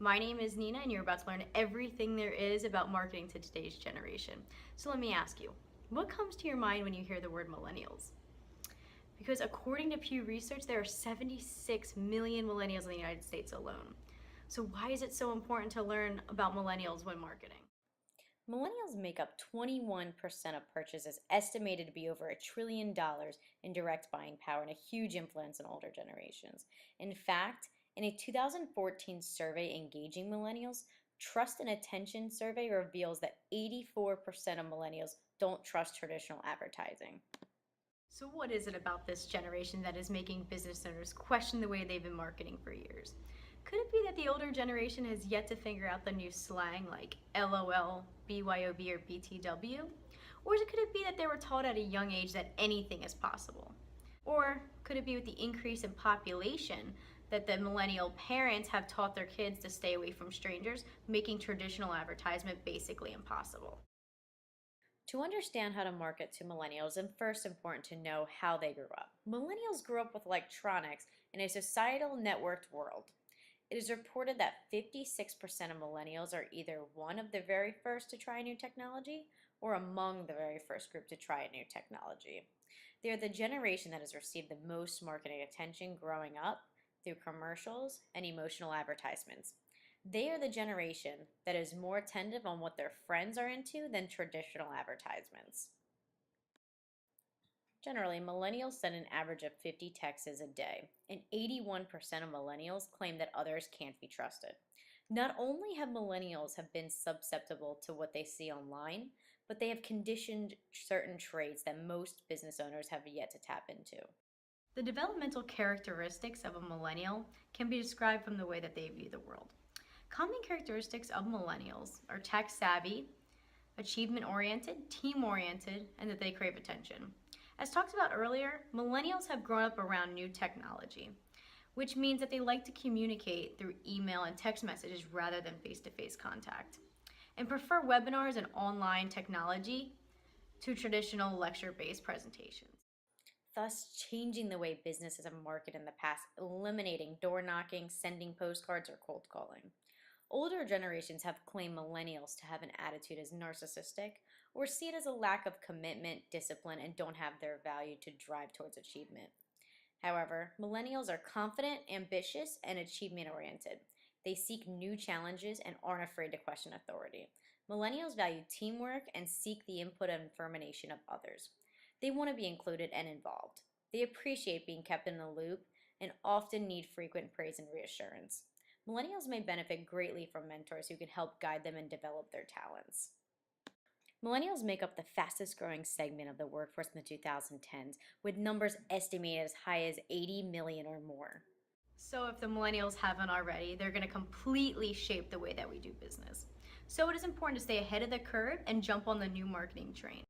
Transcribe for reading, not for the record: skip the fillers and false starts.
My name is Nina, and you're about to learn everything there is about marketing to today's generation. So let me ask you, what comes to your mind when you hear the word millennials? Because according to Pew Research, there are 76 million millennials in the United States alone. So why is it so important to learn about millennials when marketing? Millennials make up 21% of purchases, estimated to be over $1 trillion in direct buying power and a huge influence on older generations. In fact, in a 2014 survey engaging millennials, Trust and Attention survey reveals that 84% of millennials don't trust traditional advertising. So what is it about this generation that is making business owners question the way they've been marketing for years? Could it be that the older generation has yet to figure out the new slang like LOL, BYOB, or BTW? Or could it be that they were taught at a young age that anything is possible? Or could it be with the increase in population that the millennial parents have taught their kids to stay away from strangers, making traditional advertisement basically impossible? To understand how to market to millennials, it's first important to know how they grew up. Millennials grew up with electronics in a societal networked world. It is reported that 56% of millennials are either one of the very first to try a new technology or among the very first group to try a new technology. They are the generation that has received the most marketing attention growing up through commercials and emotional advertisements. They are the generation that is more attentive on what their friends are into than traditional advertisements. Generally, millennials send an average of 50 texts a day, and 81% of millennials claim that others can't be trusted. Not only have millennials have been susceptible to what they see online, but they have conditioned certain traits that most business owners have yet to tap into. The developmental characteristics of a millennial can be described from the way that they view the world. Common characteristics of millennials are tech savvy, achievement oriented, team oriented, and that they crave attention. As talked about earlier, millennials have grown up around new technology, which means that they like to communicate through email and text messages rather than face-to-face contact, and prefer webinars and online technology to traditional lecture-based presentations. Thus changing the way businesses have marketed in the past, eliminating door knocking, sending postcards, or cold calling. Older generations have claimed millennials to have an attitude as narcissistic or see it as a lack of commitment, discipline, and don't have their value to drive towards achievement. However, millennials are confident, ambitious, and achievement-oriented. They seek new challenges and aren't afraid to question authority. Millennials value teamwork and seek the input and information of others. They want to be included and involved. They appreciate being kept in the loop and often need frequent praise and reassurance. Millennials may benefit greatly from mentors who can help guide them and develop their talents. Millennials make up the fastest growing segment of the workforce in the 2010s, with numbers estimated as high as 80 million or more. So if the millennials haven't already, they're going to completely shape the way that we do business. So it is important to stay ahead of the curve and jump on the new marketing train.